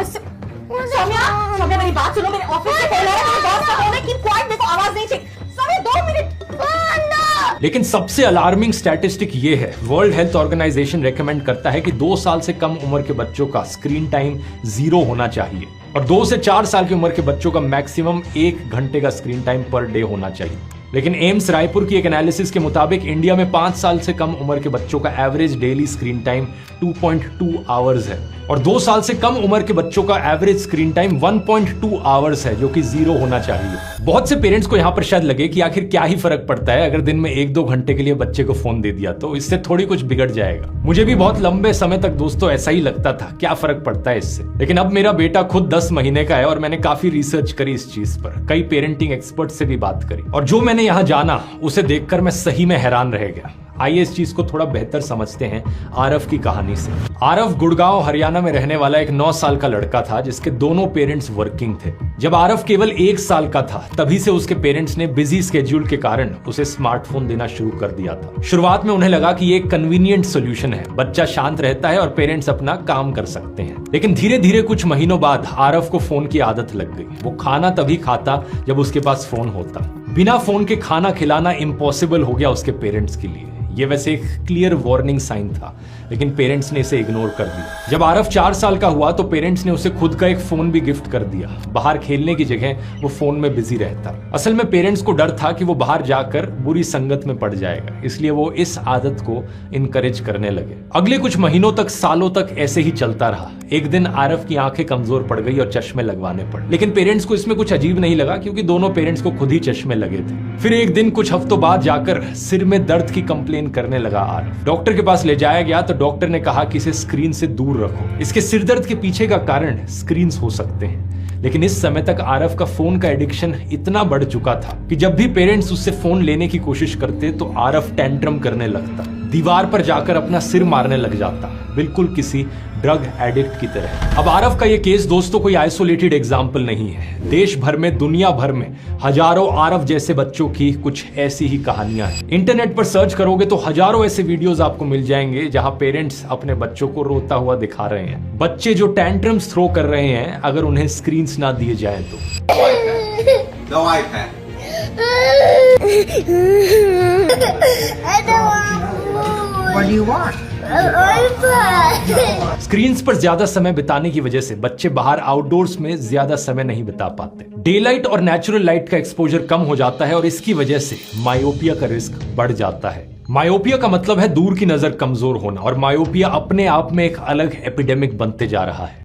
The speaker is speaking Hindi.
सौम्या मेरी बात सुनो, मेरे ऑफिस से कॉल आया, मेरे बॉस का फोन है, कीप क्वाइट, मेरे को आवाज नहीं चाहिए। सौम्या 2 मिनट। लेकिन सबसे अलार्मिंग स्टैटिस्टिक ये है, वर्ल्ड हेल्थ ऑर्गेनाइजेशन रेकमेंड करता है कि 2 साल से कम उम्र के बच्चों का स्क्रीन टाइम 0 होना चाहिए और 2 से 4 साल की उम्र के बच्चों का मैक्सिमम 1 घंटे का स्क्रीन टाइम पर डे होना चाहिए। लेकिन एम्स रायपुर की एक एनालिसिस के मुताबिक इंडिया में 5 साल से कम उम्र के बच्चों का average daily screen time 2.2 hours है और 2 साल से कम उम्र के बच्चों का एवरेज स्क्रीन टाइम 1.2 आवर्स है, जो कि 0 होना चाहिए। बहुत से पेरेंट्स को यहाँ पर शायद लगे कि आखिर क्या ही फर्क पड़ता है अगर दिन में 1-2 घंटे के लिए बच्चे को फोन दे दिया तो इससे थोड़ी कुछ बिगड़ जाएगा। मुझे भी बहुत लंबे समय तक दोस्तों ऐसा ही लगता था, क्या फर्क पड़ता है इससे। लेकिन अब मेरा बेटा खुद 10 महीने का है और मैंने काफी रिसर्च करी इस चीज पर, कई पेरेंटिंग एक्सपर्ट से भी बात करी और जो मैंने यहाँ जाना उसे देखकर मैं सही में हैरान रह गया। आइए इस चीज को थोड़ा बेहतर समझते हैं आरव की कहानी से। आरव गुड़गांव हरियाणा में रहने वाला एक 9 साल का लड़का था जिसके दोनों पेरेंट्स वर्किंग थे। जब आरव केवल 1 साल का था तभी से उसके पेरेंट्स ने बिजी स्केड्यूल के कारण उसे स्मार्टफोन देना शुरू कर दिया था। शुरुआत में उन्हें लगा कि ये एक कन्वीनियंट सोल्यूशन है, बच्चा शांत रहता है और पेरेंट्स अपना काम कर सकते हैं। लेकिन धीरे धीरे कुछ महीनों बाद आरव को फोन की आदत लग गई। वो खाना तभी खाता जब उसके पास फोन होता। बिना फोन के खाना खिलाना इम्पॉसिबल हो गया उसके पेरेंट्स के लिए। ये वैसे एक क्लियर वार्निंग साइन था, लेकिन पेरेंट्स ने इसे इग्नोर कर दिया। जब आरव 4 साल का हुआ तो पेरेंट्स ने उसे खुद का एक फोन भी गिफ्ट कर दिया। बाहर खेलने की जगह वो फोन में बिजी रहता। असल में पेरेंट्स को डर था कि वो बाहर जाकर बुरी संगत में पड़ जाएगा, इसलिए वो इस आदत को इनकरेज करने लगे। अगले कुछ महीनों तक, सालों तक ऐसे ही चलता रहा। एक दिन आरव की आंखें कमजोर पड़ गई और चश्मे लगवाने पड़े। लेकिन पेरेंट्स को इसमें कुछ अजीब नहीं लगा क्योंकि दोनों पेरेंट्स को खुद ही चश्मे लगे थे। फिर एक दिन कुछ हफ्तों बाद जाकर सिर में दर्द की कंप्लेन करने लगा आरव। डॉक्टर के पास ले जाया गया तो डॉक्टर ने कहा कि इसे स्क्रीन से दूर रखो। इसके सिर दर्द के पीछे का कारण स्क्रीन हो सकते हैं। लेकिन इस समय तक आरव का फोन का एडिक्शन इतना बढ़ चुका था कि जब भी पेरेंट्स उससे फोन लेने की कोशिश करते तो आरव टेंट्रम करने लगता, दीवार पर जाकर अपना सिर मारने लग जाता, बिल्कुल किसी ड्रग एडिक्ट की तरह। अब आरव का ये केस दोस्तों कोई आइसोलेटेड एग्जाम्पल नहीं है। देश भर में, दुनिया भर में हजारों आरव जैसे बच्चों की कुछ ऐसी ही कहानियां हैं। इंटरनेट पर सर्च करोगे तो हजारों ऐसे वीडियोस आपको मिल जाएंगे जहां पेरेंट्स अपने बच्चों को रोता हुआ दिखा रहे हैं। बच्चे जो टेंट्रम्स थ्रो कर रहे हैं अगर उन्हें स्क्रीन्स ना दिए जाए तो। No iPad. What do you want? Screens पर ज्यादा समय बिताने की वजह से बच्चे बाहर आउटडोर्स में ज्यादा समय नहीं बिता पाते। डे लाइट और नेचुरल लाइट का एक्सपोजर कम हो जाता है और इसकी वजह से मायोपिया का रिस्क बढ़ जाता है। मायोपिया का मतलब है दूर की नजर कमजोर होना और मायोपिया अपने आप में एक अलग एपिडेमिक बनते जा रहा है।